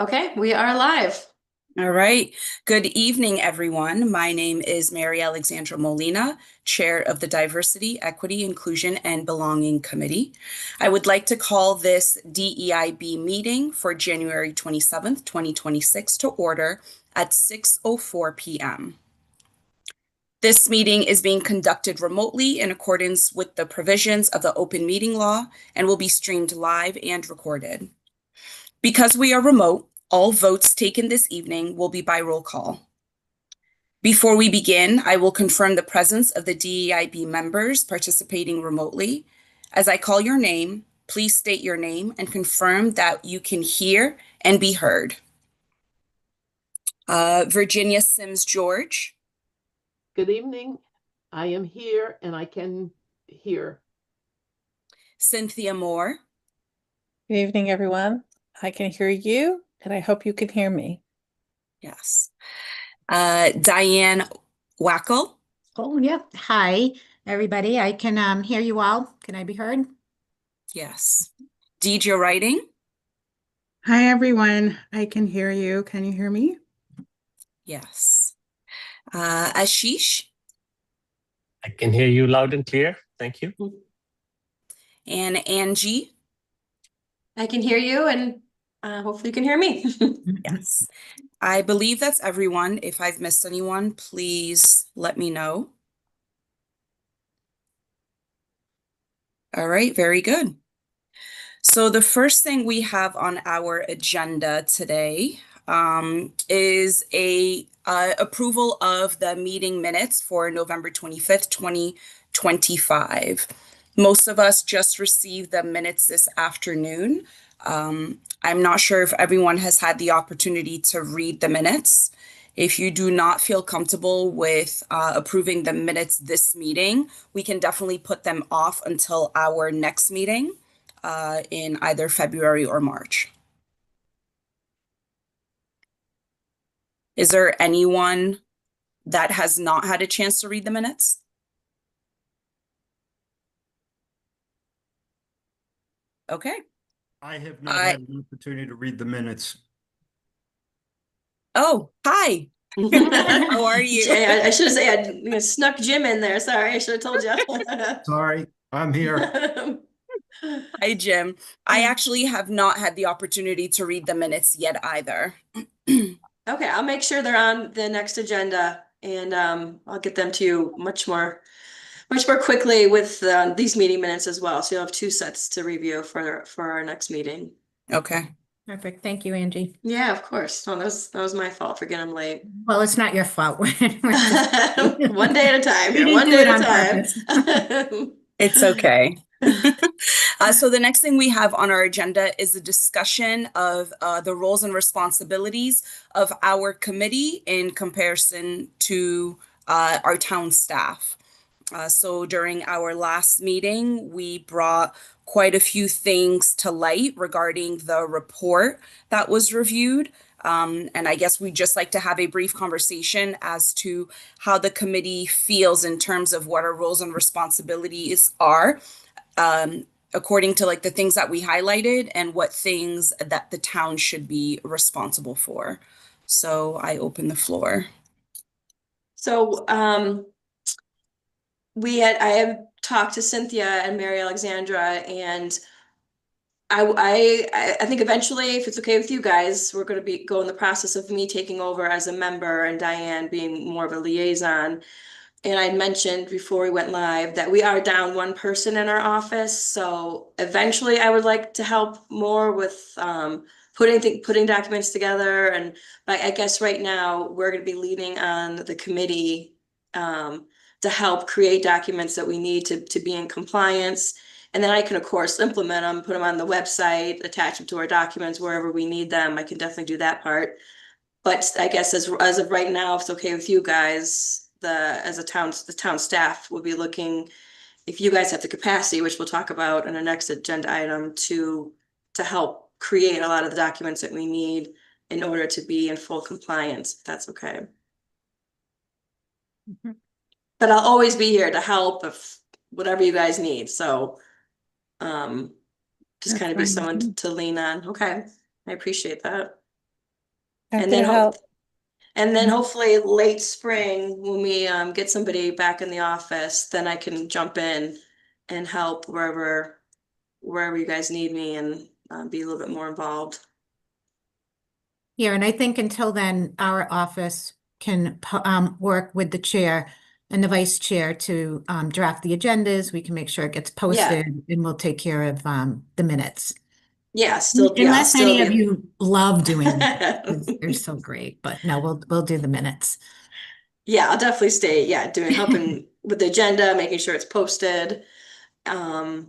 Okay, we are live. All right. Good evening, everyone. My name is Mary Alexandra Molina, Chair of the Diversity, Equity, Inclusion, and Belonging Committee. I would like to call this DEIB meeting for January 27th, 2026 to order at 6:04 p.m. This meeting is being conducted remotely in accordance with the provisions of the open meeting law and will be streamed live and recorded. Because we are remote, all votes taken this evening will be by roll call. Before we begin, I will confirm the presence of the DEIB members participating remotely. As I call your name, please state your name and confirm that you can hear and be heard. Virginia Sims George. Good evening. I am here and I can hear. Cynthia Moore. Good evening, everyone. I can hear you, and I hope you can hear me. Yes. Diane Wackel. Oh, yeah. Hi, everybody. I can hear you all. Can I be heard? Yes. Deidre Writing. Hi, everyone. I can hear you. Can you hear me? Yes. Ashish. I can hear you loud and clear. Thank you. And Angie. I can hear you and hopefully you can hear me. Yes. I believe that's everyone. If I've missed anyone, please let me know. All right, very good. So the first thing we have on our agenda today is a approval of the meeting minutes for November 25th, 2025. Most of us just received the minutes this afternoon. I'm not sure if everyone has had the opportunity to read the minutes. If you do not feel comfortable with approving the minutes this meeting, we can definitely put them off until our next meeting in either February or March. Is there anyone that has not had a chance to read the minutes? Okay. I have not had an opportunity to read the minutes. Oh, hi. How are you? I should have said I snuck Jim in there. Sorry, I should have told you. Sorry, I'm here. Hi, Jim. I actually have not had the opportunity to read the minutes yet either. Okay, I'll make sure they're on the next agenda and I'll get them to you much more quickly with these meeting minutes as well. So you'll have two sets to review for our next meeting. Okay. Perfect. Thank you, Angie. Yeah, of course. No, that was my fault for getting them late. Well, it's not your fault. One day at a time. You One didn't do day it at a on time. It's okay. So the next thing we have on our agenda is a discussion of the roles and responsibilities of our committee in comparison to our town staff. So during our last meeting, we brought quite a few things to light regarding the report that was reviewed. And I guess we'd just like to have a brief conversation as to how the committee feels in terms of what our roles and responsibilities are, according to like the things that we highlighted and what things that the town should be responsible for. So I open the floor. So I have talked to Cynthia and Mary Alexandra, and I think eventually, if it's okay with you guys, we're going to go in the process of me taking over as a member and Diane being more of a liaison. And I mentioned before we went live that we are down one person in our office. So eventually I would like to help more with putting documents together. And I guess right now we're going to be leaning on the committee to help create documents that we need to be in compliance. And then I can, of course, implement them, put them on the website, attach them to our documents wherever we need them. I can definitely do that part. But I guess as of right now, if it's okay with you guys, the town staff will be looking, if you guys have the capacity, which we'll talk about in the next agenda item, to help create a lot of the documents that we need in order to be in full compliance, if that's okay. Mhm. But I'll always be here to help if whatever you guys need. So just That's kind of be fine. someone to lean on. Okay. I appreciate that. And Happy then to help. hopefully late spring, when we get somebody back in the office, then I can jump in and help wherever you guys need me and be a little bit more involved. Yeah, and I think until then, our office can work with the chair and the vice chair to draft the agendas. We can make sure it gets posted, and we'll take care of the minutes. Unless any of you love doing them, 'cause they're so great. But no, we'll do the minutes. Yeah, I'll definitely stay, helping with the agenda, making sure it's posted. And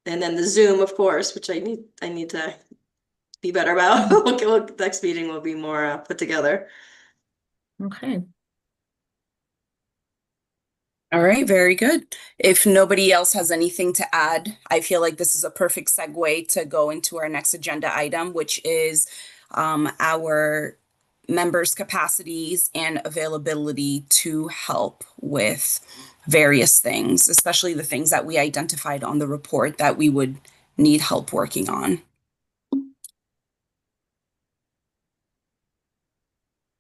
then the Zoom, of course, which I need to be better about. Next meeting will be more put together. Okay. All right, very good. If nobody else has anything to add, I feel like this is a perfect segue to go into our next agenda item, which is our members' capacities and availability to help with various things, especially the things that we identified on the report that we would need help working on.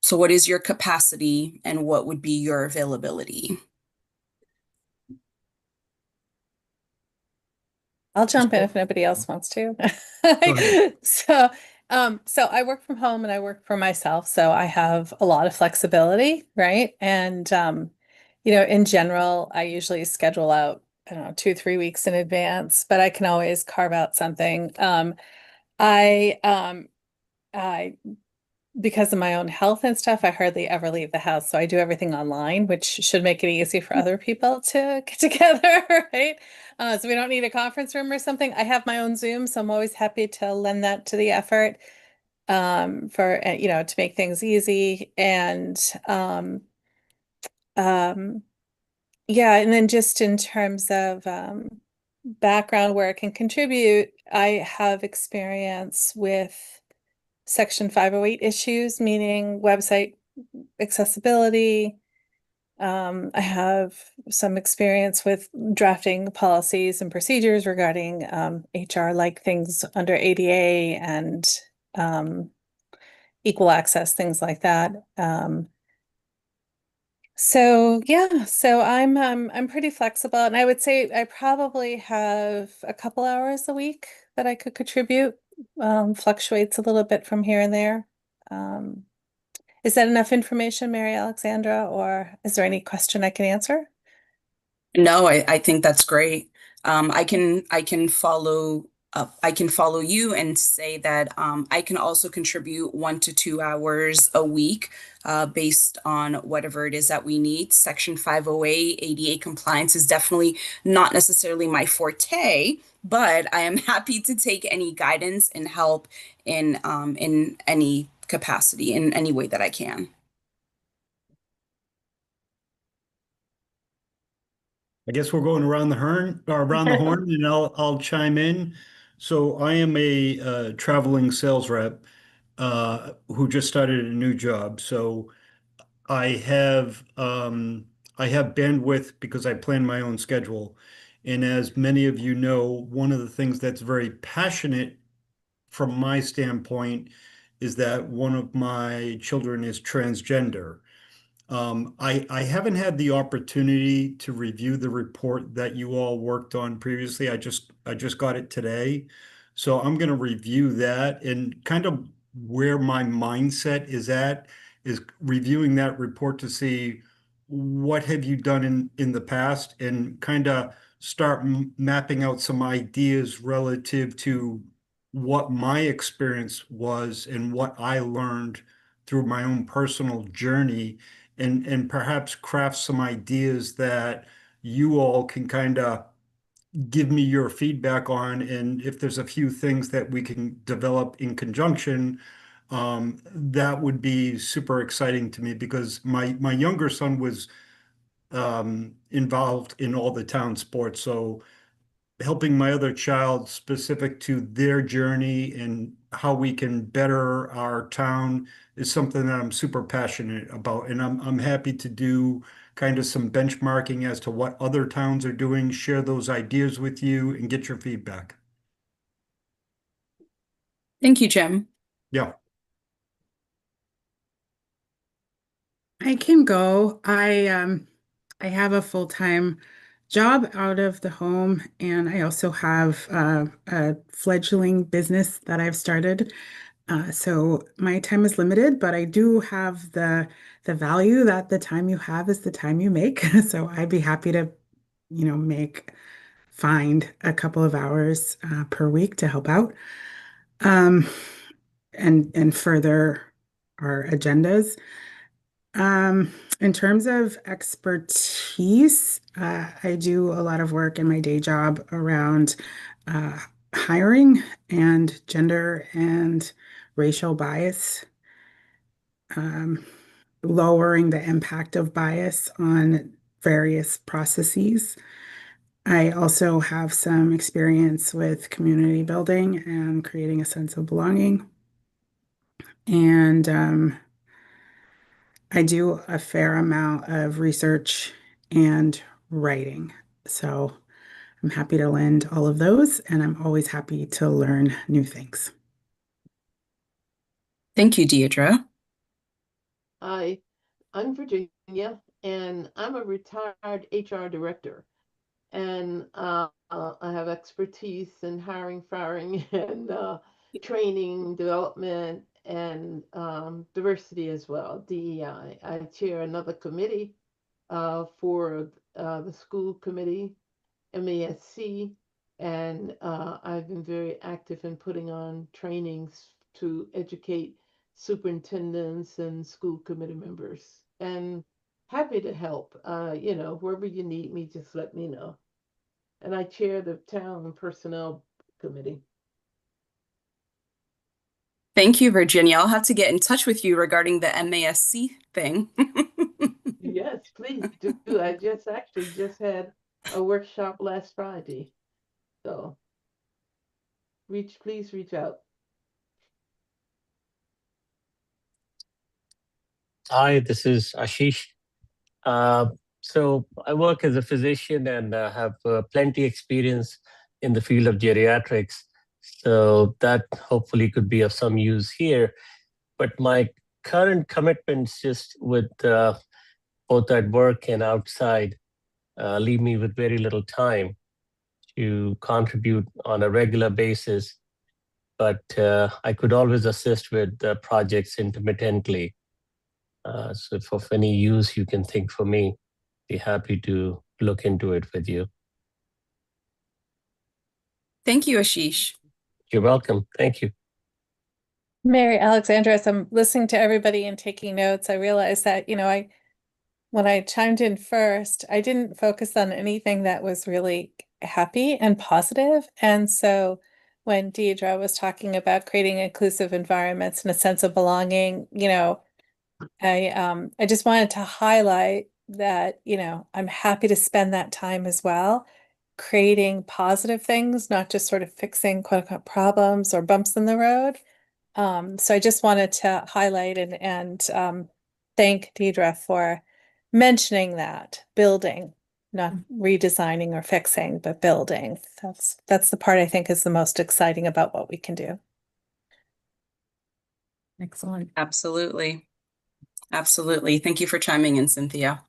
So what is your capacity and what would be your availability? I'll jump in if nobody else wants to. So I work from home and I work for myself, so I have a lot of flexibility, right? And in general, I usually schedule out, I don't know, 2, 3 weeks in advance, but I can always carve out something. I because of my own health and stuff, I hardly ever leave the house. So I do everything online, which should make it easy for other people to get together, right? So we don't need a conference room or something. I have my own Zoom, so I'm always happy to lend that to the effort to make things easy. And yeah, and then just in terms of background where I can contribute, I have experience with Section 508 issues, meaning website accessibility. I have some experience with drafting policies and procedures regarding HR, like things under ADA and equal access, things like that. So yeah, so I'm pretty flexible, and I would say I probably have a couple hours a week that I could contribute. Fluctuates a little bit from here and there. Is that enough information, Mary Alexandra, or is there any question I can answer? No, I think that's great. I can follow you and say that I can also contribute 1 to 2 hours a week based on whatever it is that we need. Section 508 ADA compliance is definitely not necessarily my forte, but I am happy to take any guidance and help in any capacity in any way that I can. I guess we're going around the horn, and I'll chime in. So I am a traveling sales rep who just started a new job. So I have I have bandwidth because I plan my own schedule. And as many of you know, one of the things that's very passionate from my standpoint is that one of my children is transgender. I haven't had the opportunity to review the report that you all worked on previously. I just got it today. So I'm going to review that, and kind of where my mindset is reviewing that report to see what have you done in the past, and kind of start mapping out some ideas relative to what my experience was and what I learned through my own personal journey, and perhaps craft some ideas that you all can kind of give me your feedback on. And if there's a few things that we can develop in conjunction, that would be super exciting to me, because my younger son was involved in all the town sports. So helping my other child specific to their journey and how we can better our town is something that I'm super passionate about. And I'm happy to do kind of some benchmarking as to what other towns are doing, share those ideas with you, and get your feedback. Thank you, Jim. Yeah. I can go. I have a full-time job out of the home, and I also have a fledgling business that I've started. So my time is limited, but I do have the value that the time you have is the time you make. So I'd be happy to, find a couple of hours per week to help out, um, and further our agendas. In terms of expertise, I do a lot of work in my day job around uh, hiring and gender and racial bias, um, lowering the impact of bias on various processes. I also have some experience with community building and creating a sense of belonging. And I do a fair amount of research and writing. So I'm happy to lend all of those, and I'm always happy to learn new things. Thank you, Deidre. I'm Virginia, and I'm a retired HR director. And I have expertise in hiring, firing, and training, development, and diversity as well, DEI. I chair another committee for the school committee, MASC, and I've been very active in putting on trainings to educate superintendents and school committee members. And happy to help. Wherever you need me, just let me know. And I chair the town personnel committee. Thank you, Virginia. I'll have to get in touch with you regarding the MASC thing. Yes, please do. I just had a workshop last Friday. So please reach out. Hi, this is Ashish. Uh, so I work as a physician and have plenty experience in the field of geriatrics. So that hopefully could be of some use here. But my current commitments just with both at work and outside leave me with very little time to contribute on a regular basis. But I could always assist with projects intermittently. So if of any use you can think for me, be happy to look into it with you. Thank you, Ashish. You're welcome. Thank you. Mary Alexandra, as I'm listening to everybody and taking notes, I realized that, when I chimed in first, I didn't focus on anything that was really happy and positive. And so when Deidre was talking about creating inclusive environments and a sense of belonging, I just wanted to highlight that, I'm happy to spend that time as well, creating positive things, not just sort of fixing quote unquote problems or bumps in the road. So I just wanted to highlight and thank Deidre for mentioning that building, not redesigning or fixing, but building. That's the part I think is the most exciting about what we can do. Excellent. Absolutely. Absolutely. Thank you for chiming in, Cynthia.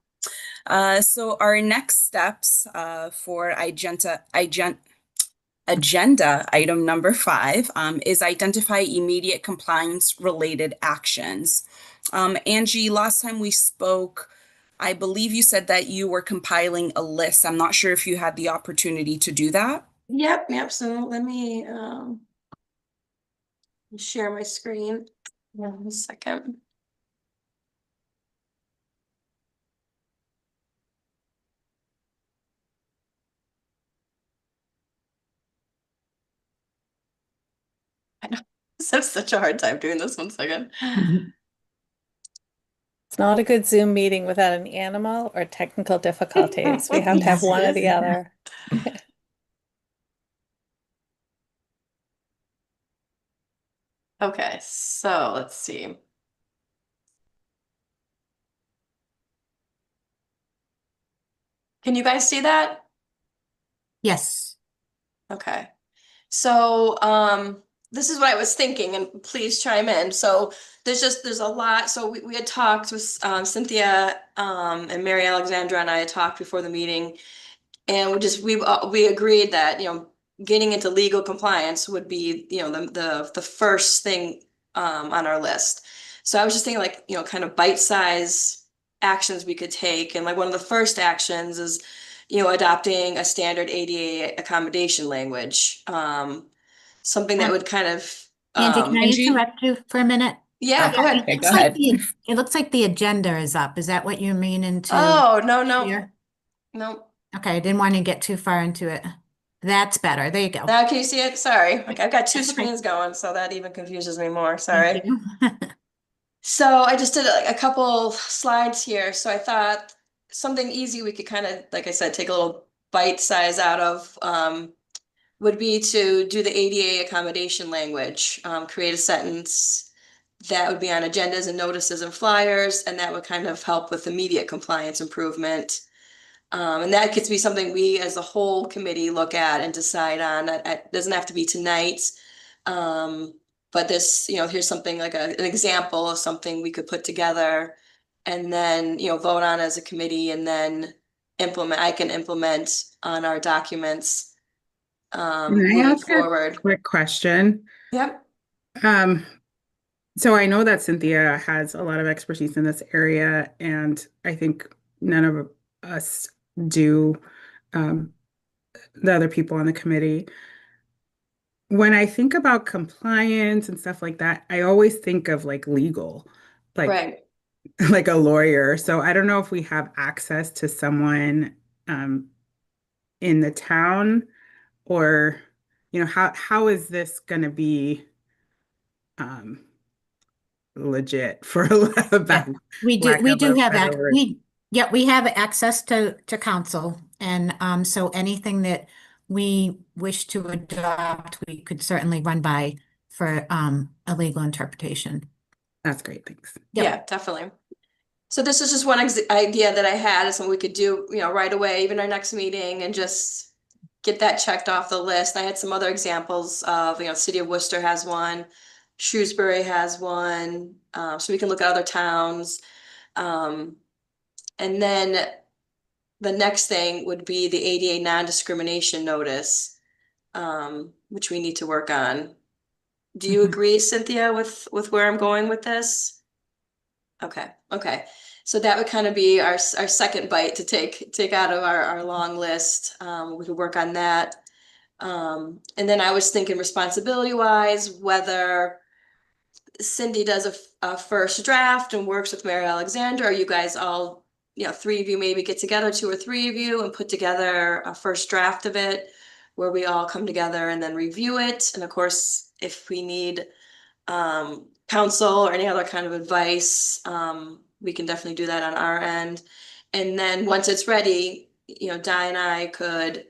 So our next steps for agenda item number 5 is identify immediate compliance related actions. Angie, last time we spoke, I believe you said that you were compiling a list. I'm not sure if you had the opportunity to do that. Yep. So let me share my screen. 1 second. I know. I have such a hard time doing this. 1 second. It's not a good Zoom meeting without an animal or technical difficulties. We have to have Yes, one it or the is. other. Okay, so let's see. Can you guys see that? Yes. Okay. So this is what I was thinking, and please chime in. So there's a lot. So we had talked with Cynthia and Mary Alexandra and I had talked before the meeting, and we agreed that, you know, getting into legal compliance would be, you know, the first thing on our list. So I was just thinking, like, you know, kind of bite-size actions we could take. And like one of the first actions is, you know, adopting a standard ADA accommodation language. Something that Um, would kind of Angie, can I Angie? interrupt you for a minute? yeah, go ahead. Okay, go ahead. It looks like the agenda is up. Is that what you mean into Oh, no, here? no. Okay, I didn't want to get too far into it. That's better. There you go. Now can you see it? Sorry. Like I've got two That's okay. screens going, so that even confuses me more. Thank Sorry. you. So I just did a couple slides here. So I thought something easy we could kind of, like I said, take a little bite size out of would be to do the ADA accommodation language, create a sentence that would be on agendas and notices and flyers, and that would kind of help with immediate compliance improvement. And that could be something we as a whole committee look at and decide on. It doesn't have to be tonight. But this, you know, here's something like an example of something we could put together and then, you know, vote on as a committee and then I can implement on our documents Can I moving ask a forward. quick question? Yep. Um, so I know that Cynthia has a lot of expertise in this area, and I think none of us do, the other people on the committee. When I think about compliance and stuff like that, I always think of like legal, like Right. like a lawyer. So I don't know if we have access to someone in the town, or how is this going to be um legit, for Yeah, lack we of do a have better word. we have access to council, and so anything that we wish to adopt, we could certainly run by for a legal interpretation. That's great, thanks. Yep. Yeah, definitely. So this is just one idea that I had, is something we could do, you know, right away, even our next meeting, and just get that checked off the list. I had some other examples of, you know, City of Worcester has one, Shrewsbury has one, so we can look at other towns. And then the next thing would be the ADA non-discrimination notice, which we need to work on. Do you Mhm. agree, Cynthia, with where I'm going with this? Okay. So that would kind of be our second bite to take out of our long list. We could work on that. And then I was thinking responsibility wise, whether Cindy does a first draft and works with Mary Alexander, or you guys all, you know, three of you maybe get together, two or three of you, and put together a first draft of it where we all come together and then review it. And of course, if we need counsel or any other kind of advice, we can definitely do that on our end. And then once it's ready, you know, Di and I could,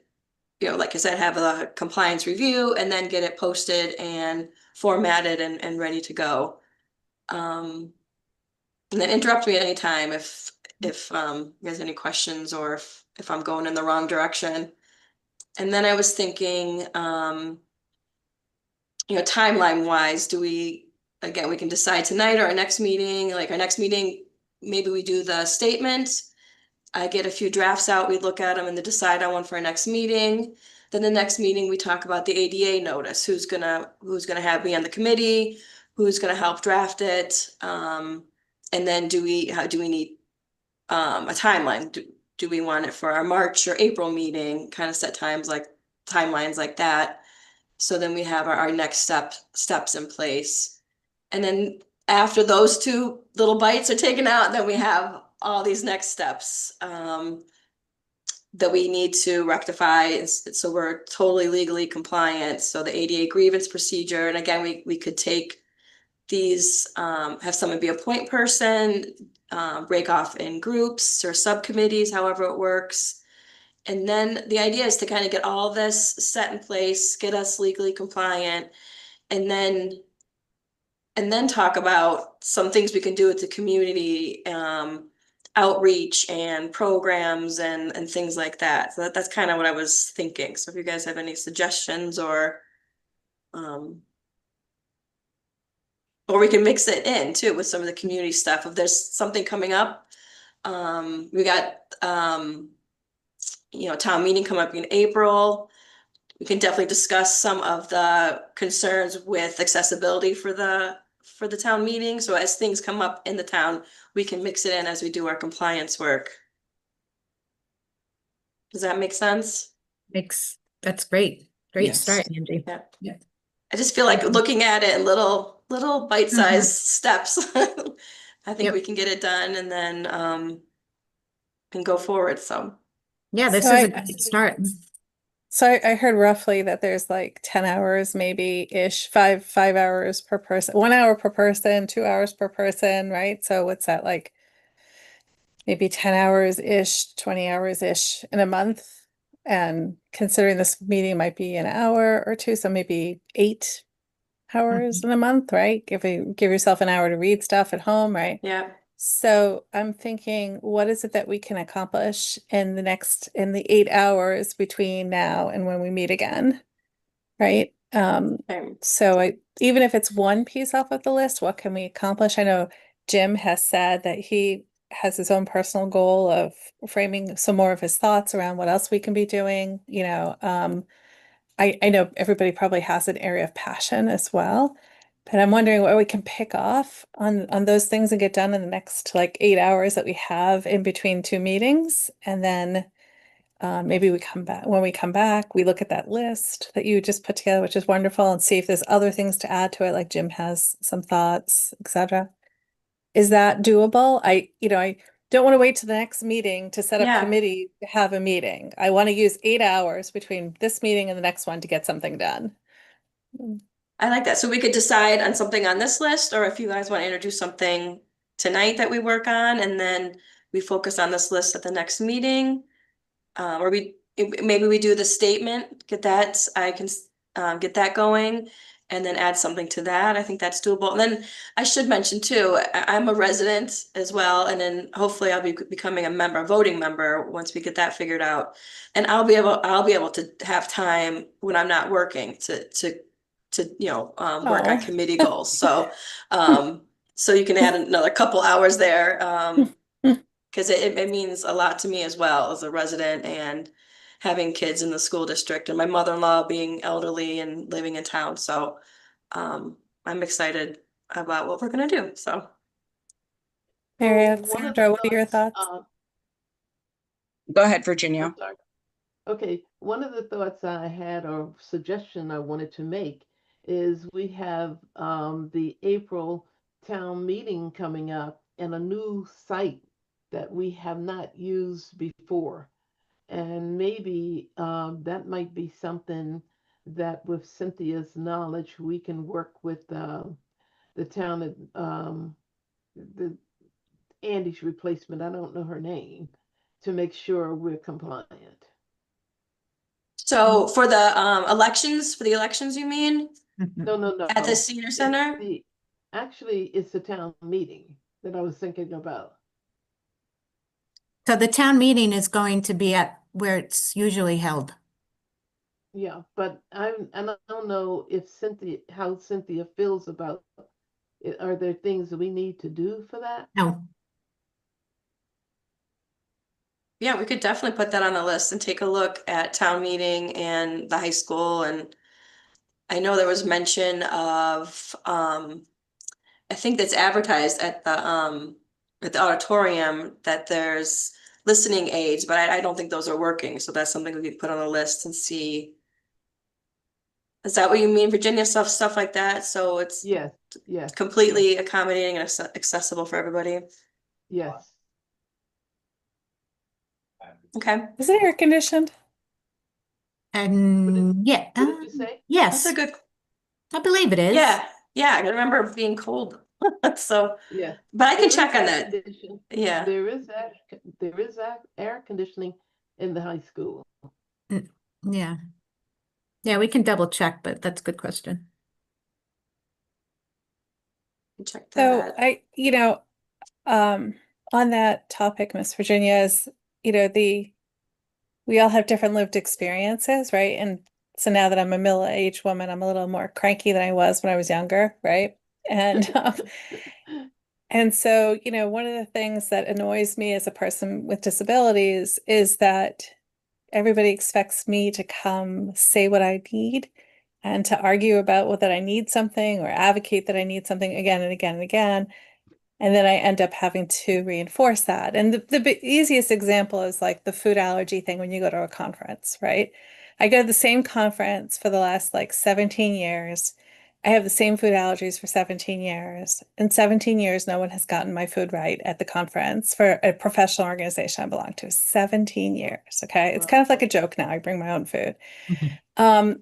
you know, like I said, have a compliance review and then get it posted and formatted and ready to go. And then interrupt me at any time if you guys have any questions, or if I'm going in the wrong direction. And then I was thinking, you know, timeline wise, again, we can decide tonight or our next meeting, like our next meeting, maybe we do the statement. I get a few drafts out, we look at them and then decide on one for our next meeting. Then the next meeting, we talk about the ADA notice, who's gonna have me on the committee, who's gonna help draft it. And then do we need a timeline? Do we want it for our March or April meeting? Kind of set timelines like that. So then we have our next steps in place. And then after those two little bites are taken out, then we have all these next steps that we need to rectify. So we're totally legally compliant. So the ADA grievance procedure, and again, we could take these, have someone be a point person, break off in groups or subcommittees, however it works. And then the idea is to kind of get all this set in place, get us legally compliant, and then talk about some things we can do with the community, outreach and programs and things like that. So that's kind of what I was thinking. So if you guys have any suggestions or Or we can mix it in too with some of the community stuff. If there's something coming up, we got town meeting coming up in April. We can definitely discuss some of the concerns with accessibility for the town meeting. So as things come up in the town, we can mix it in as we do our compliance work. Does that make sense? That's great. Great Yes. start, Angie. Yeah. Yeah. I just feel like looking at it in little bite-sized Mhm. steps. I think Yep. we can get it done and then can go forward. So Yeah, this So is a I- great start. So I heard roughly that there's like 10 hours maybe ish, five hours per person, 1 hour per person, 2 hours per person, right? So what's that like? Maybe 10 hours ish, 20 hours ish in a month. And considering this meeting might be an hour or two, so maybe 8 hours in a month, right? Give yourself an hour to read stuff at home, right? yeah, So I'm thinking, what is it that we can accomplish in the 8 hours between now and when we meet again? Right? okay. So even if it's one piece off of the list, what can we accomplish? I know Jim has said that he has his own personal goal of framing some more of his thoughts around what else we can be doing. I know everybody probably has an area of passion as well, but I'm wondering what we can pick off on those things and get done in the next like 8 hours that we have in between two meetings, and then maybe we come back. When we come back, we look at that list that you just put together, which is wonderful, and see if there's other things to add to it, like Jim has some thoughts, etc. Is that doable? I don't want to wait to the next meeting to set up Yeah, committee to have a meeting. I want to use 8 hours between this meeting and the next one to get something done. I like that. So we could decide on something on this list, or if you guys want to introduce something tonight that we work on, and then we focus on this list at the next meeting. Or maybe we do the statement, get that, I can get that going and then add something to that. I think that's doable. And then I should mention too, I'm a resident as well, and then hopefully I'll be becoming a voting member once we get that figured out. And I'll be able to have time when I'm not working to work on Oh. committee goals. So so you can add another couple hours there. Because it means a lot to me as well as a resident and having kids in the school district and my mother-in-law being elderly and living in town. So I'm excited about what we're gonna do. So Mary Well, one of the Alexandra, what are your thoughts, thoughts? Go ahead, I'm Virginia. sorry. Okay, one of the thoughts I had or suggestion I wanted to make is we have the April town meeting coming up and a new site that we have not used before. And maybe that might be something that with Cynthia's knowledge, we can work with the town, the Andy's replacement, I don't know her name, to make sure we're compliant. so for the elections, you mean No, no, at the no. senior It's center? actually it's the town meeting that I was thinking about. So the town meeting is going to be at where it's usually held. Yeah, but I don't know if how Cynthia feels about it. Are there things that we need to do for that? No, Yeah, we could definitely put that on the list and take a look at town meeting and the high school. And I know there was mention of I think that's advertised at the auditorium that there's listening aids, but I don't think those are working. So that's something we could put on the list and see. Is that what you mean, Virginia? Stuff like that. So it's Yes, yes, completely accommodating and accessible for everybody. yes. Okay, Is it air conditioned? and yeah, What did you say? that's a yes, good. I believe it is. Yeah. I remember being cold. So, Yeah. but I can There is check on air that. condition. Yeah. There is air conditioning in the high school. Mm, yeah. Yeah, we can double check, but that's a good question. Check So that. um, on that topic, Miss Virginia, is, we all have different lived experiences, right? And so now that I'm a middle-aged woman, I'm a little more cranky than I was when I was younger, right? And and so, you know, one of the things that annoys me as a person with disabilities is that everybody expects me to come say what I need and to argue about whether I need something or advocate that I need something again and again and again. And then I end up having to reinforce that. And the easiest example is like the food allergy thing when you go to a conference, right? I go to the same conference for the last like 17 years. I have the same food allergies for 17 years. In 17 years, no one has gotten my food right at the conference for a professional organization I belong to. 17 years. Okay. It's kind of like a joke now. I bring my own food. Mhm.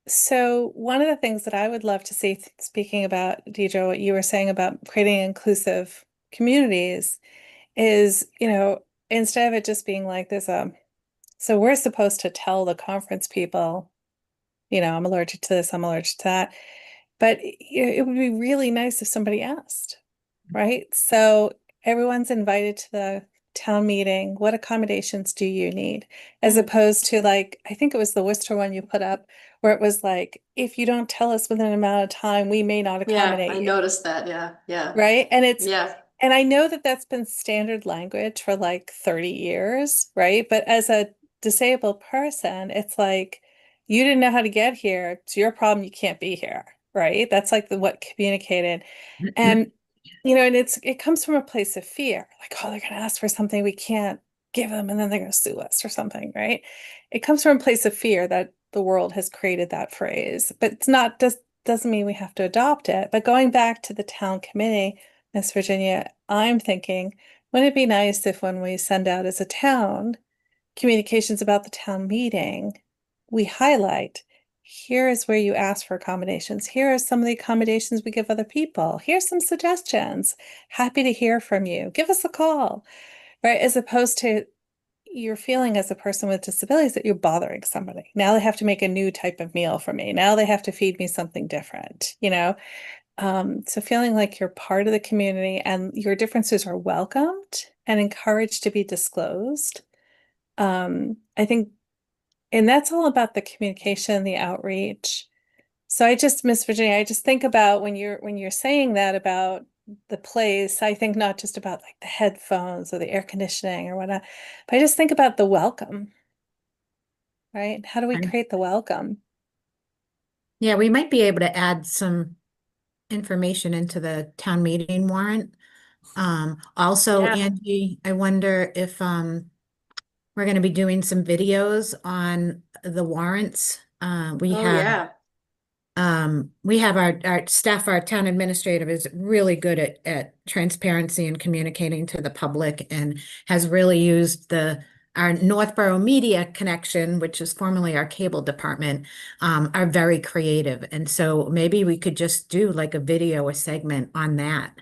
So one of the things that I would love to see, speaking about Deidre, what you were saying about creating inclusive communities is, you know, instead of it just being like there's a, so we're supposed to tell the conference people, you know, I'm allergic to this, I'm allergic to that. But it would be really nice if somebody asked, right? So everyone's invited to the town meeting. What accommodations do you need? As opposed to like, I think it was the Worcester one you put up where it was like, if you don't tell us within an amount of time, we may not Yeah, accommodate I you. noticed that. Yeah, yeah, Right. And it's, yeah, and I know that that's been standard language for like 30 years, right? But as a disabled person, it's like, you didn't know how to get here. It's your problem. You can't be here, right? That's like the what communicated. And, you know, and it comes from a place of fear, like, oh, they're going to ask for something we can't give them, and then they're going to sue us or something, right? It comes from a place of fear that the world has created that phrase, but it's not, doesn't mean we have to adopt it. But going back to the town committee, Miss Virginia, I'm thinking, wouldn't it be nice if when we send out as a town communications about the town meeting, we highlight, here is where you ask for accommodations. Here are some of the accommodations we give other people. Here's some suggestions. Happy to hear from you. Give us a call, right? As opposed to you're feeling as a person with disabilities that you're bothering somebody. Now they have to make a new type of meal for me. Now they have to feed me something different, you know? So feeling like you're part of the community and your differences are welcomed and encouraged to be disclosed. I think, and that's all about the communication, the outreach. So I just, Miss Virginia, I just think about when you're saying that about the place, I think not just about like the headphones or the air conditioning or whatnot, but I just think about the welcome, right? How do we Right. create the welcome? Yeah, we might be able to add some information into the town meeting warrant. Also, yeah. Angie, I wonder if we're going to be doing some videos on the warrants. Oh, yeah. We have our staff, our town administrator is really good at transparency and communicating to the public and has really used our Northborough Media connection, which is formerly our cable department, are very creative. And so maybe we could just do like a video, a segment on that.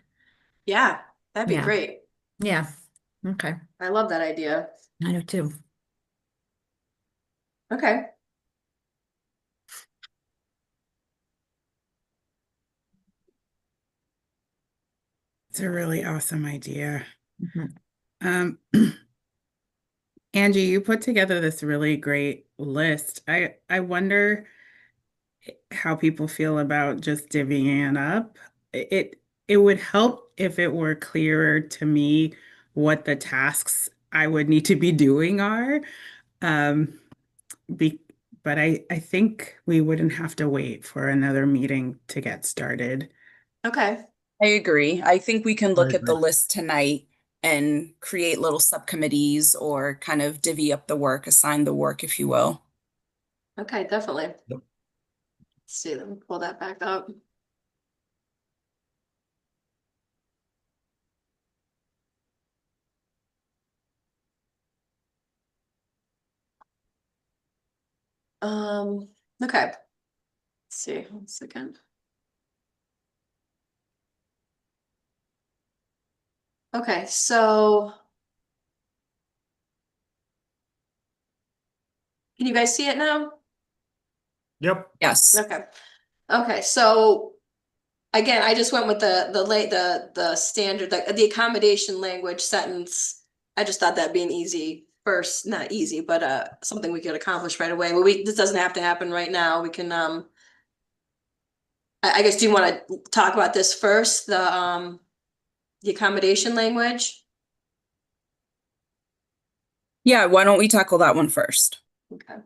Yeah, that'd be Yeah. great. Yeah. Okay. I love that idea. I do too. Okay. It's a really awesome idea. Mhm. Um, Angie, you put together this really great list. I wonder how people feel about just divvying it up. It would help if it were clearer to me what the tasks I would need to be doing are. Um, be, but I think we wouldn't have to wait for another meeting to get started. Okay. I agree. I think we can I look at the agree. list tonight and create little subcommittees or kind of divvy up the work, assign the work, if you will. Okay, definitely. Yep. Let's see, let me pull that back up. Okay. Let's see, 1 second. Okay, so can you guys see it now? Yep. Yes. Okay. Okay, so again, I just went with the standard, the accommodation language sentence. I just thought that'd be an easy first, not easy, but something we could accomplish right away. Well, this doesn't have to happen right now. We can I guess, do you want to talk about this first, the accommodation language? Yeah, why don't we tackle that one first? Okay.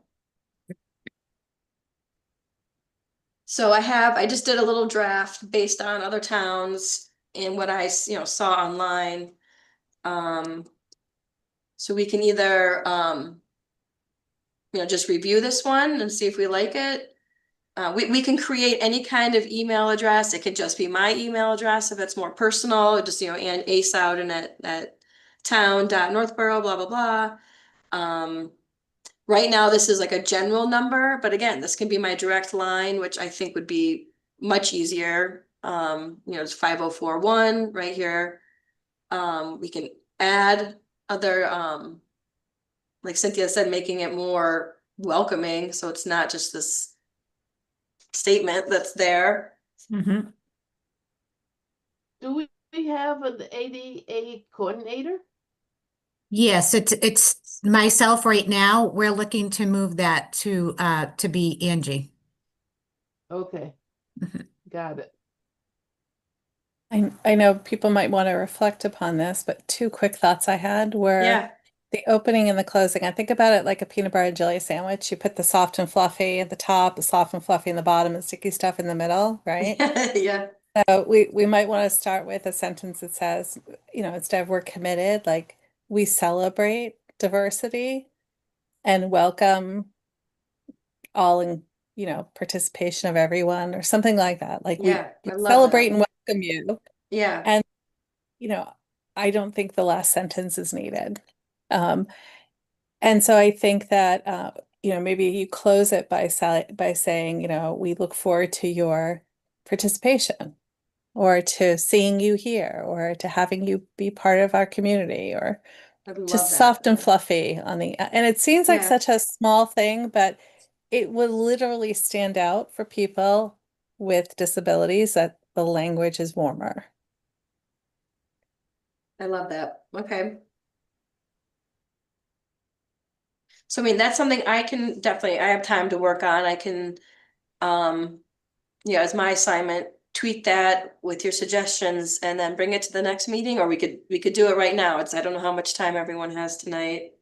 So I just did a little draft based on other towns and what I, saw online. So we can either, just review this one and see if we like it. We can create any kind of email address. It could just be my email address if it's more personal, just, and Ace out and at town.northborough, blah, blah, blah. Right now, this is like a general number, but again, this can be my direct line, which I think would be much easier. It's 5041 right here. We can add other, like Cynthia said, making it more welcoming, so it's not just this statement that's there. Mm-hmm. Do we have an ADA coordinator? Yes, it's myself right now. We're looking to move that to be Angie. Okay, Mhm. got it. I know people might want to reflect upon this, but two quick thoughts I had were Yeah. the opening and the closing. I think about it like a peanut butter and jelly sandwich. You put the soft and fluffy at the top, the soft and fluffy in the bottom, and sticky stuff in the middle, right? Yeah. So we might want to start with a sentence that says, instead of we're committed, like we celebrate diversity and welcome all in, participation of everyone or something like that. Like we Yeah, I love celebrate that. and welcome you. Yeah. And, I don't think the last sentence is needed. And so I think that, maybe you close it by saying, we look forward to your participation or to seeing you here or to having you be part of our community or I love just that. soft and fluffy and it seems like Yeah. such a small thing, but it will literally stand out for people with disabilities that the language is warmer. I love that. Okay. So I mean, that's something I have time to work on. I can, as my assignment, tweak that with your suggestions and then bring it to the next meeting, or we could do it right now. I don't know how much time everyone has tonight.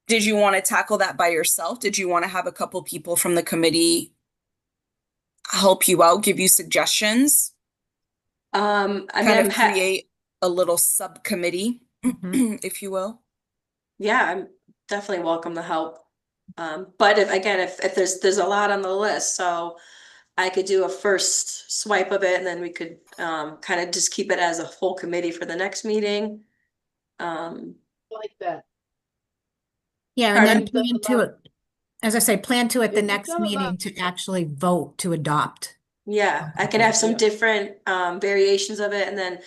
Did you want to tackle that by yourself? Did you want to have a couple people from the committee help you out, give you suggestions? I mean, Kind I'm of create a little subcommittee, Mhm. if you will. Yeah, I'm definitely welcome to help. But if there's a lot on the list, so I could do a first swipe of it and then we could kind of just keep it as a whole committee for the next meeting. Like that. Yeah, and then Pardon? You've done plan a to lot. it, as I say, plan to at the Yeah, you've next done a lot. meeting to actually vote to adopt. Yeah, I could have some Yeah. different variations of it and then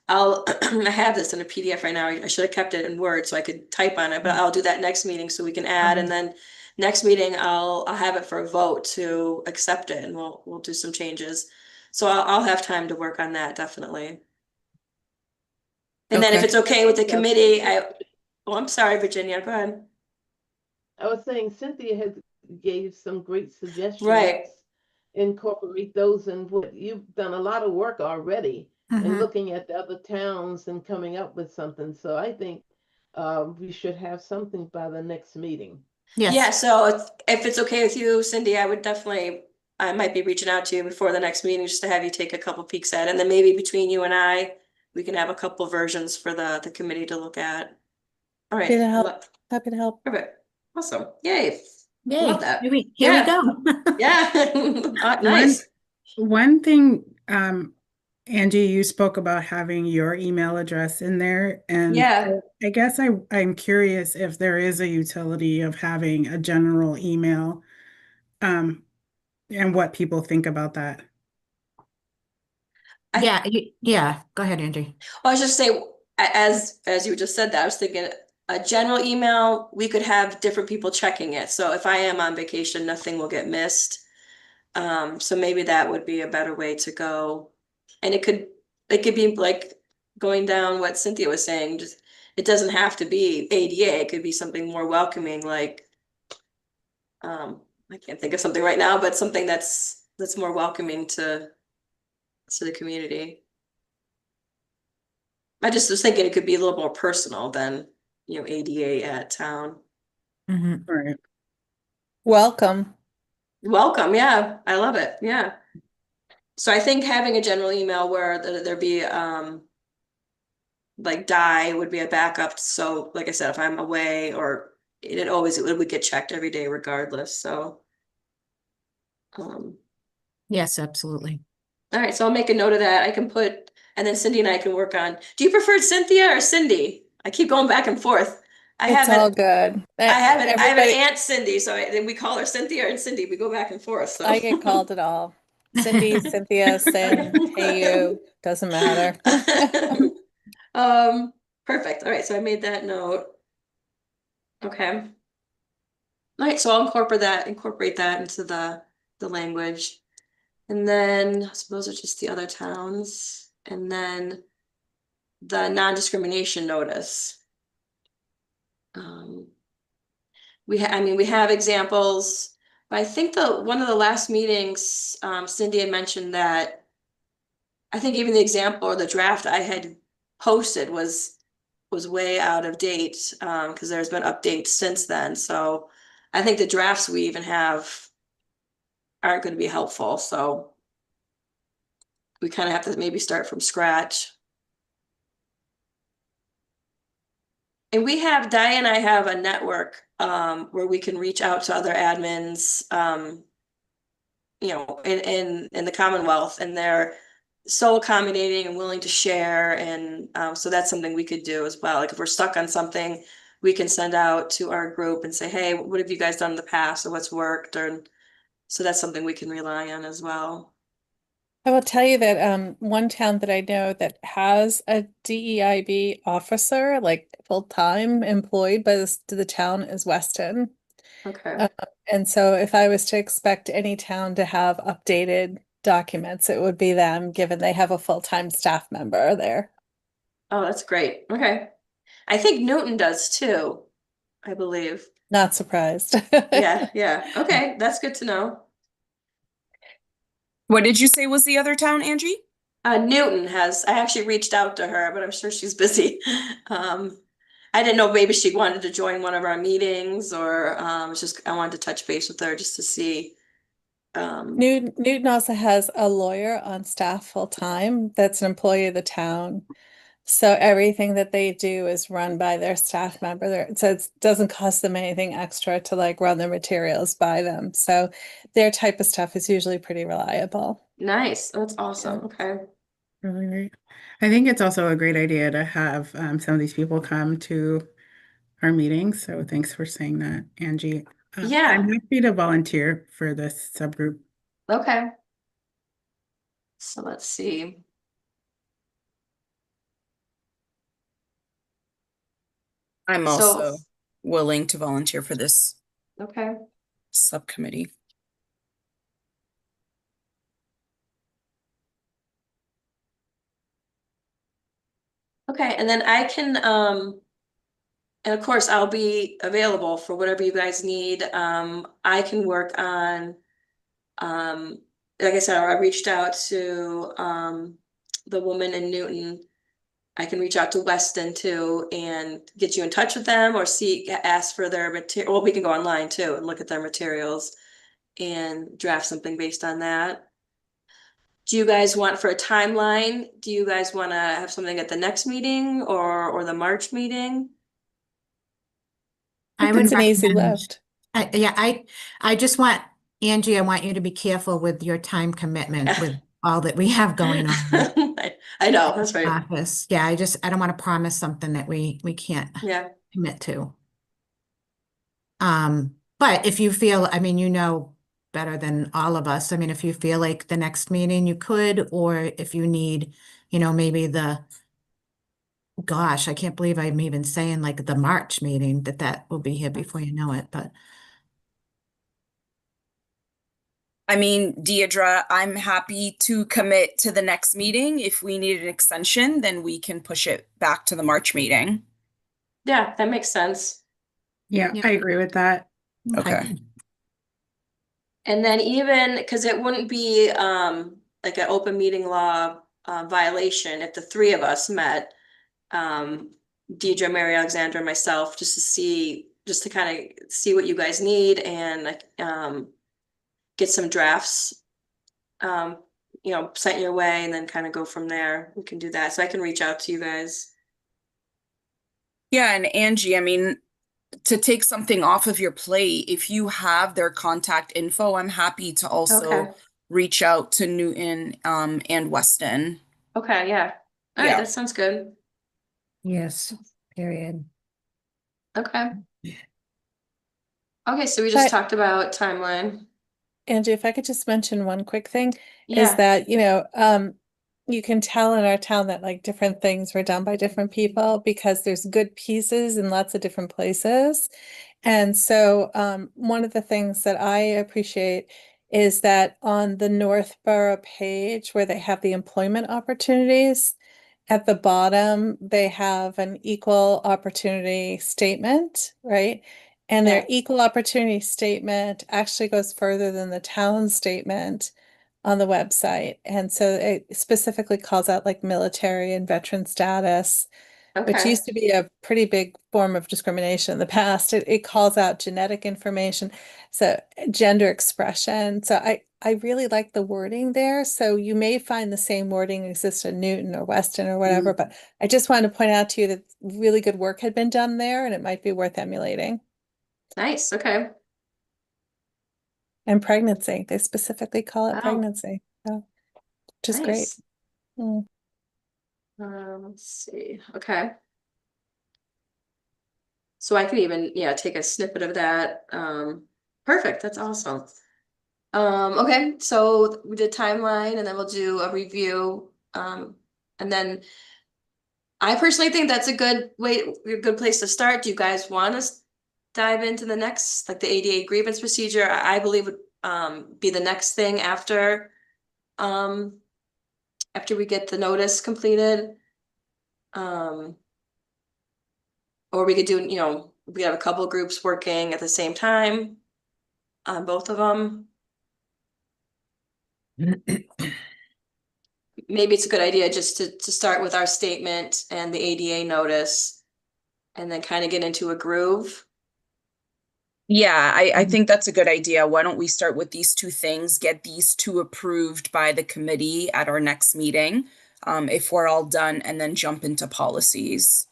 I'll I have this in a PDF right now. I should have kept it in Word so I could type on it, but I'll do that next meeting so we can add and then next meeting I'll have it for a vote to accept it and we'll do some changes. So I'll have time to work on that definitely. And then if Okay. it's okay with the Yeah. committee, I'm sorry, Virginia, go ahead. I was saying Cynthia has gave some great suggestions. Right. Incorporate those in what you've done a lot of work already and Mhm. looking at the other towns and coming up with something. So I think we should have something by the next meeting. Yeah, Yes, so if it's okay with you, Cindy, I might be reaching out to you before the next meeting just to have you take a couple peeks at it. And then maybe between you and I, we can have a couple versions for the committee to look at. All Happy right. to help. Happy to help. Perfect. Awesome. Yay. Love yay, that. here we Yeah. go. Yeah. One Nice. one thing, Angie, you spoke about having your email address in there, and Yeah. I guess I'm curious if there is a utility of having a general email, and what people think about that. Yeah, go ahead, Angie. I was just say, as you just said that, I was thinking a general email, we could have different people checking it. So if I am on vacation, nothing will get missed. So maybe that would be a better way to go. And it could be like going down what Cynthia was saying, just it doesn't have to be ADA, it could be something more welcoming, like I can't think of something right now, but something that's more welcoming to the community. I just was thinking it could be a little more personal than, ADA at town. Mhm. Right. Welcome. Welcome, yeah, I love it, yeah. So I think having a general email where there be like Di would be a backup. So like I said, if I'm away or it would get checked every day regardless. So Yes, absolutely. all right, so I'll make a note of that. I can put, and then Cindy and I can work on. Do you prefer Cynthia or Cindy? I keep going back and forth. It's all good. I have an Everybody, aunt Cindy, so then we call her Cynthia and Cindy. We go back and forth. So I get called it all. Cindy, Cynthia, Sin, hey you, doesn't matter. Perfect. All right, so I made that note. Okay. All right, so I'll incorporate that into the language. And then so those are just the other towns. And then the non-discrimination notice. We have examples, but I think one of the last meetings, Cindy had mentioned that I think even the example or the draft I had posted was way out of date, because there's been updates since then. So I think the drafts we even have aren't going to be helpful. So we kind of have to maybe start from scratch. And Di and I have a network where we can reach out to other admins, in the Commonwealth, and they're so accommodating and willing to share. And so that's something we could do as well. Like if we're stuck on something, we can send out to our group and say, hey, what have you guys done in the past or what's worked? Or so that's something we can rely on as well. I will tell you that one town that I know that has a DEIB officer, like full-time employed by the town, is Weston. Okay. And so if I was to expect any town to have updated documents, it would be them, given they have a full-time staff member there. Oh, that's great. Okay. I think Newton does too, I believe. Not surprised. Yeah, yeah. Okay, that's good to know. What did you say was the other town, Angie? Newton I actually reached out to her, but I'm sure she's busy. I didn't know maybe she wanted to join one of our meetings or it's just I wanted to touch base with her just to see. Newton also has a lawyer on staff full-time that's an employee of the town. So everything that they do is run by their staff member there. So it doesn't cost them anything extra to like run their materials by them. So their type of stuff is usually pretty reliable. Nice. That's awesome. Yeah. Okay. Really great. I think it's also a great idea to have some of these people come to our meetings. So thanks for saying that, Angie. Yeah. I'm happy to volunteer for this subgroup. Okay. So let's see. I'm So- also willing to volunteer for this Okay. subcommittee. Okay, and then I can and of course I'll be available for whatever you guys need. I can work on like I said, I reached out to the woman in Newton. I can reach out to Weston too and get you in touch with them or ask for their material. Well, we can go online too and look at their materials and draft something based on that. Do you guys want for a timeline? Do you guys want to have something at the next meeting or the March meeting? I think would it's an easy recommend- lift. I just want, Angie, I want you to be careful with your time commitment with all that we have going on. I know, that's right. Office. Yeah, I don't want to promise something that we can't Yeah, commit to. But if you feel, I mean, you know better than all of us. I mean, if you feel like the next meeting you could, or if you need, maybe gosh, I can't believe I'm even saying like the March meeting, that will be here before you know it, but. I mean, Deidre, I'm happy to commit to the next meeting. If we need an extension, then we can push it back to the March meeting. yeah, that makes sense. Yeah, Yeah. I agree with that. Okay. And then even, because it wouldn't be like an open meeting law violation if the three of us met, Deidre, Mary Alexandra, and myself, just to kind of see what you guys need and get some drafts, sent your way and then kind of go from there. We can do that. So I can reach out to you guys. Yeah, and Angie, I mean, to take something off of your plate, if you have their contact info, I'm happy to also Okay. reach out to Newton and Weston. Okay, yeah. All right, Yeah. that sounds good. Yes, period. Okay. Okay, so we just But talked about timeline. Angie, if I could just mention one quick thing, is Yeah. that, you can tell in our town that like different things were done by different people because there's good pieces in lots of different places. And so one of the things that I appreciate is that on the Northborough page where they have the employment opportunities, at the bottom, they have an equal opportunity statement, right? And their Yeah. equal opportunity statement actually goes further than the town statement on the website. And so it specifically calls out like military and veteran status, which Okay. used to be a pretty big form of discrimination in the past. It calls out genetic information, so gender expression. So I really like the wording there. So you may find the same wording exists in Newton or Weston or whatever, but I just wanted to point out to you that really good work had been done there and it might be worth emulating. Nice. Okay. And pregnancy, they specifically call it Wow. pregnancy, so, which is great. Nice. Mm. Let's see. Okay. So I could even, yeah, take a snippet of that. Perfect. That's awesome. Okay, so we did timeline and then we'll do a review. And then I personally think that's a good place to start. Do you guys want to dive into the next, like the ADA grievance procedure? I believe would be the next thing um after we get the notice completed. Or we could do, we have a couple groups working at the same time on both of them. Maybe it's a good idea just to start with our statement and the ADA notice and then kind of get into a groove. Yeah, I think that's a good idea. Why don't we start with these two things, get these two approved by the committee at our next meeting, if we're all done, and then jump into policies.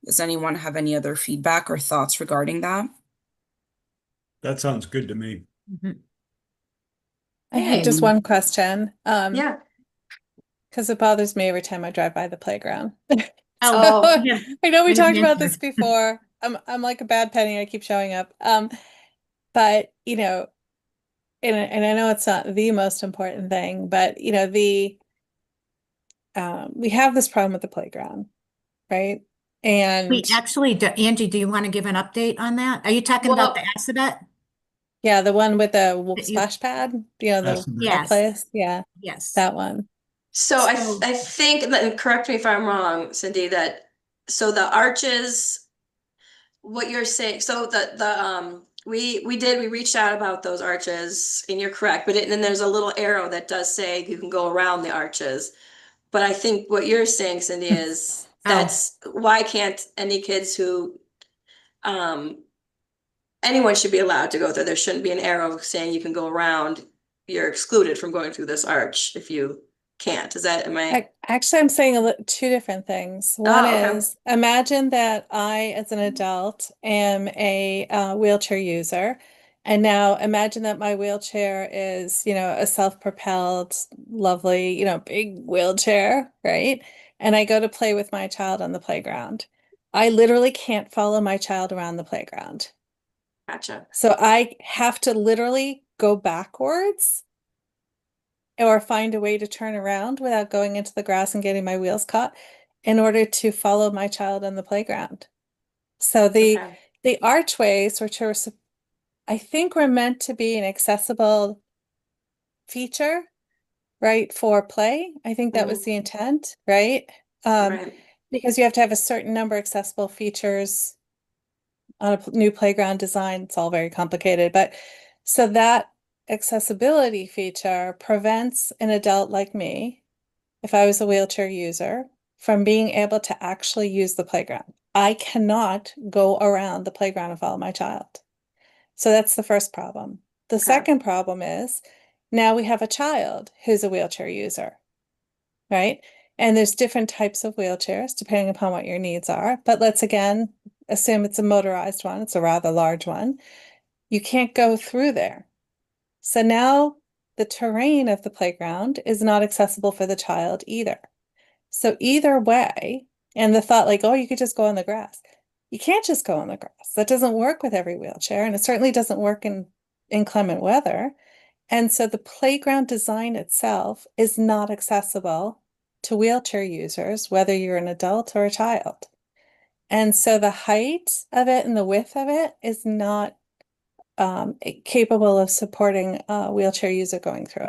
Does anyone have any other feedback or thoughts regarding that? That sounds good to me. I have just one question. Yeah. Because it bothers me every time I drive by the playground. Oh. yeah. I know we I have talked an about this answer. before. I'm like a bad penny. I keep showing up. But and I know it's not the most important thing, but we have this problem with the playground, right? And We actually, Angie, do you want to give an update on that? Are you talking about the Well, Assabet? yeah, the one with the That you- splash pad, That's the whole Yes, place. Yeah, yes. that one. so So- I think that, and correct me if I'm wrong, Cindy, so the arches, what you're saying, so we reached out about those arches and you're correct, but then there's a little arrow that does say you can go around the arches. But I think what you're saying, Cindy, is Oh. why can't any kids who um anyone should be allowed to go there. There shouldn't be an arrow saying you can go around. You're excluded from going through this arch if you can't. Am I? Actually, I'm saying two different things. One Oh, okay. is imagine that I, as an adult, am a wheelchair user. And now imagine that my wheelchair is, a self-propelled, lovely, big wheelchair, right? And I go to play with my child on the playground. I literally can't follow my child around the playground. Gotcha. So I have to literally go backwards or find a way to turn around without going into the grass and getting my wheels caught in order to follow my child on the playground. So Okay. the archways, which are I think were meant to be an accessible feature, right, for play. I think that was the intent, right? Right. Because you have to have a certain number of accessible features on a new playground design. It's all very complicated, but so that accessibility feature prevents an adult like me, if I was a wheelchair user, from being able to actually use the playground. I cannot go around the playground and follow my child. So that's the first problem. The Okay. second problem is now we have a child who's a wheelchair user, right? And there's different types of wheelchairs depending upon what your needs are. But let's again assume it's a motorized one, it's a rather large one. You can't go through there. So now the terrain of the playground is not accessible for the child either. So either way, and the thought like, oh, you could just go on the grass. You can't just go on the grass. That doesn't work with every wheelchair, and it certainly doesn't work in inclement weather. And so the playground design itself is not accessible to wheelchair users, whether you're an adult or a child. And so the height of it and the width of it is not capable of supporting a wheelchair user going through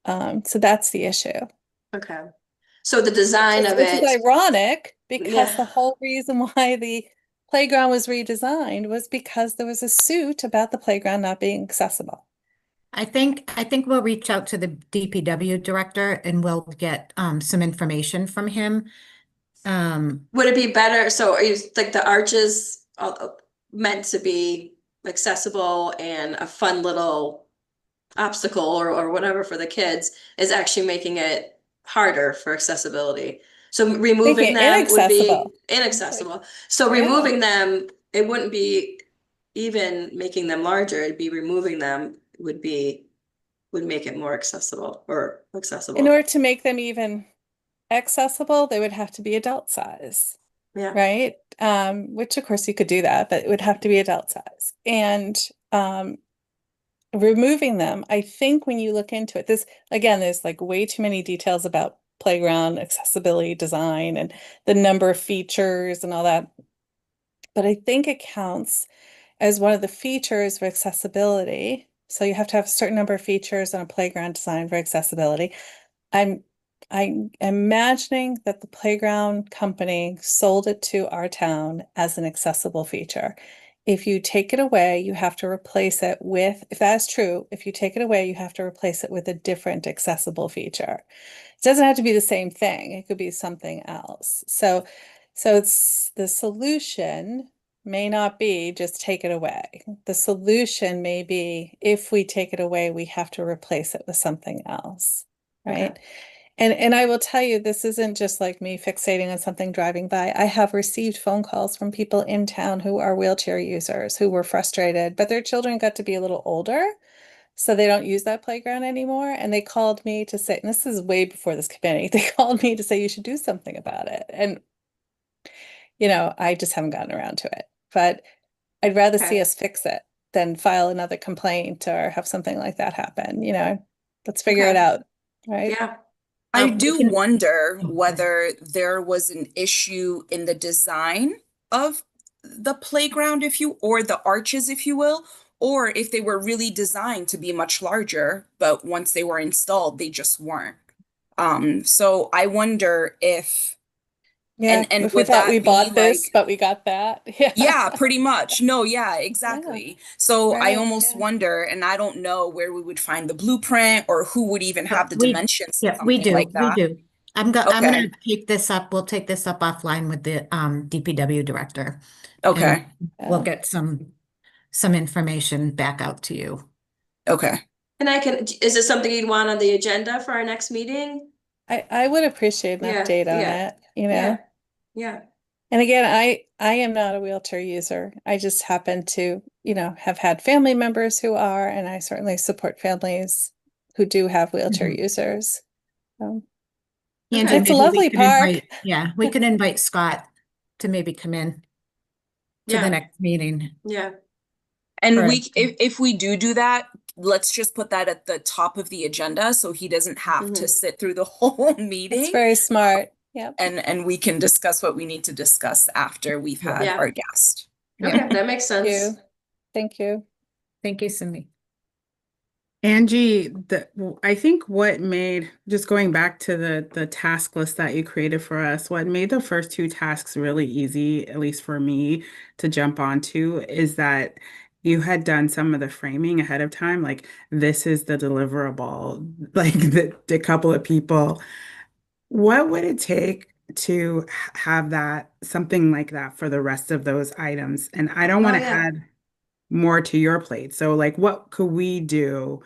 it. So that's the issue. Okay. So the design of Which is it, ironic because yeah. the whole reason why the playground was redesigned was because there was a suit about the playground not being accessible. I think we'll reach out to the DPW director and we'll get some information from him. Would it be better? So are you like the arches meant to be accessible and a fun little obstacle or whatever for the kids is actually making it harder for accessibility. So Making removing it them would be inaccessible. inaccessible. So Yeah. removing them, it wouldn't be even making them larger. It'd be removing them would make it more accessible or In accessible. order to make them even accessible, they would have to be adult size, Yeah. right? Which of course you could do that, but it would have to be adult size. And removing them, I think when you look into it, this again, there's like way too many details about playground accessibility design and the number of features and all that. But I think it counts as one of the features of accessibility. So you have to have a certain number of features on a playground design for accessibility. I'm imagining that the playground company sold it to our town as an accessible feature. If you take it away, you have to replace it with, if that's true, if you take it away, you have to replace it with a different accessible feature. It doesn't have to be the same thing. It could be something else. So it's the solution may not be just take it away. The solution may be if we take it away, we have to replace it with something else, right? Okay. And I will tell you, this isn't just like me fixating on something driving by. I have received phone calls from people in town who are wheelchair users who were frustrated, but their children got to be a little older, so they don't use that playground anymore. And they called me to say, and this is way before this committee, they called me to say you should do something about it. And I just haven't gotten around to it. But I'd rather see Okay. us fix it than file another complaint or have something like that happen. Let's figure it Okay. out, right? Yeah. I we do can- wonder Okay. whether there was an issue in the design of the playground, or the arches, if you will, or if they were really designed to be much larger, but once they were installed, they just weren't. So I wonder if, Yeah, and if we would thought we that be bought this, like, but we got that. Yeah. yeah, pretty much. No, yeah, Yeah, exactly. So I right. almost Yeah. wonder, and I don't know where we would find the blueprint or who would even have the dimensions of We something like we that. do. I'm Okay. gonna take this up. We'll take this up offline with the DPW director. Okay. And we'll Yeah. get some information back out to you. Okay. And is it something you'd want on the agenda for our next meeting? I would appreciate an Yeah, update on yeah, it, Yeah. Yeah. And again, I am not a wheelchair user. I just happen to, have had family members who are, and I certainly support families who do have wheelchair Mhm. users. Angie, It's a maybe lovely park. we could invite Scott to maybe come in to the Yeah. next meeting. Yeah. And Right. if we do that, let's just put that at the top of the agenda so he doesn't have to Mhm. sit through the whole It's meeting. very smart. Yep. And we can discuss what we need to discuss after we've had Yeah. our guest. Okay, that makes Thank sense. you. Thank you. Thank you, Cindy. Angie, I think what made, just going back to the task list that you created for us, what made the first two tasks really easy, at least for me, to jump onto, is that you had done some of the framing ahead of time, like this is the deliverable, like the couple of people, what would it take to have that, something like that for the rest of those items? And I don't want Oh, to yeah. add more to your plate. So like what could we do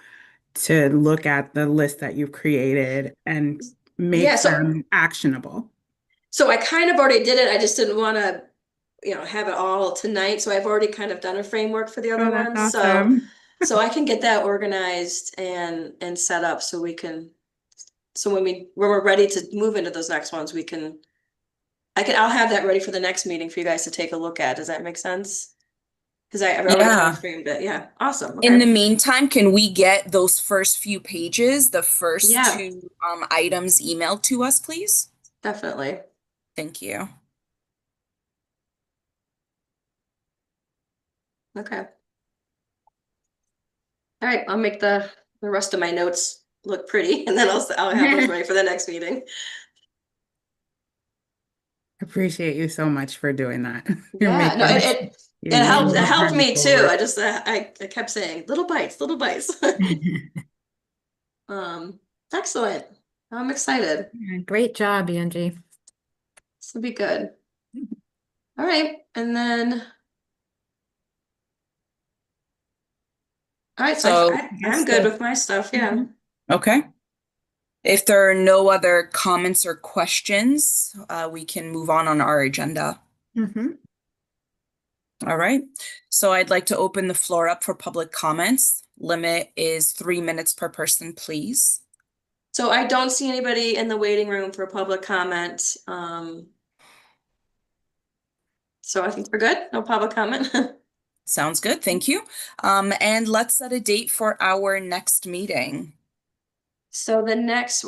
to look at the list that you've created and Yeah, make so them actionable? so I kind of already did it. I just didn't want to, have it all tonight. So I've already kind of done a framework for the other Oh, that's ones. So awesome. I can get that organized and set up so we can, so when we're ready to move into those next ones, I'll have that ready for the next meeting for you guys to take a look at. Does that make sense? Because I've already kind Yeah. of framed it. Yeah. Awesome. In the Okay. meantime, can we get those first few pages, the first Yeah. two items emailed to us, please? Definitely. Thank you. Okay. All right. I'll make the rest of my notes look pretty, and then I'll have those ready for the next meeting. Appreciate you so much for doing that. You're Yeah. No, making it helped. It helped me too. forward. I just I kept saying little bites, little bites. Excellent. I'm excited. Great job, Angie. This will be good. All right, and then. All right, so So I'm good with my stuff. Yeah. okay. If there are no other comments or questions, we can move on our agenda. Mhm. All right. So I'd like to open the floor up for public comments. Limit is 3 minutes per person, please. So I don't see anybody in the waiting room for public comment. So I think we're good. No public comment. Sounds good. Thank you. And let's set a date for our next meeting. So the next,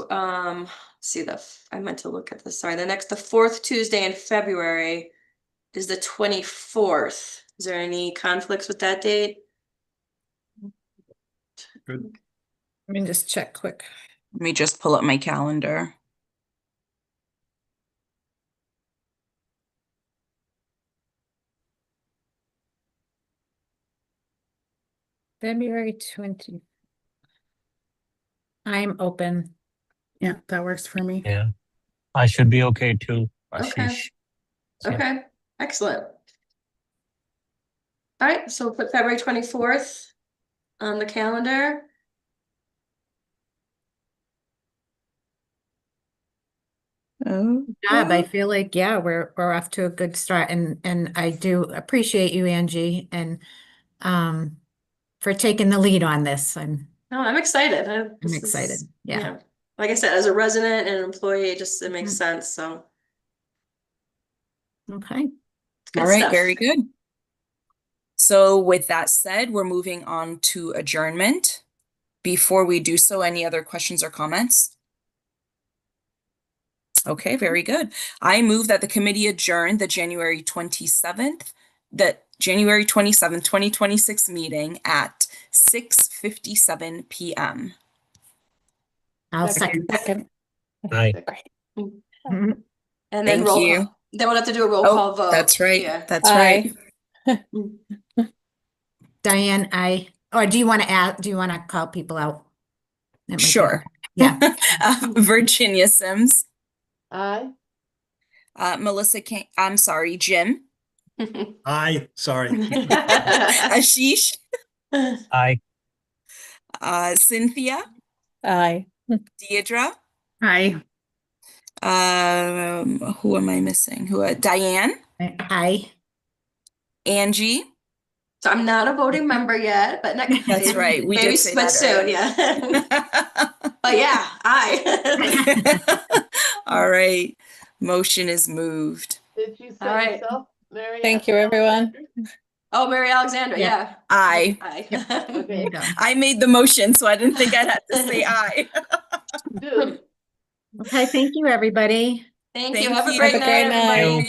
see I meant to look at this. Sorry, the fourth Tuesday in February is the 24th. Is there any conflicts with that date? Good. Let me just check quick. Let me just pull up my calendar. February 20. I'm open. Yeah, that works for me. Yeah, I should be okay too, Okay. Ashish. Yeah. Okay. Excellent. All right, so put February 24th on the calendar. Oh, Job. I feel like, yeah, we're off to a good start, and I do appreciate you, Angie, and for taking the lead on this. I'm No, I'm excited. I'm excited. Yeah. Like I said, as a resident and an employee, it makes sense. So Okay. it's good all right, stuff. very good. So with that said, we're moving on to adjournment. Before we do so, any other questions or comments? Okay, very good. I move that the committee adjourn the January 27th, 2026 meeting at 6:57 p.m. I'll second. Second. Aye. Mhm. And then Thank roll you. call. Then we'll have to do a roll Oh, call vote. that's right. Yeah. That's right. Diane, or do you want to add? Do you want to call people out? That might be- Sure. Yeah. Virginia Sims, Aye. Melissa I'm sorry, Jim, Aye, sorry. Ashish, Aye. Cynthia, Aye. Deidre, Hi. who am I missing? Diane, Aye. Angie. So I'm not a voting member yet, but next. That's right. We did say that soon. earlier. Yeah. But yeah, aye. All right. Motion is moved. Did you All say right. yourself, Mary? Thank you, everyone. Oh, Mary Alexandra. Yeah. Yeah. Aye. Aye. There Okay, you go. I made the motion, so I didn't think I'd have to say aye. good. Okay, thank you, everybody. Thank you. Thank Have a you. great Have a night, great night. everybody.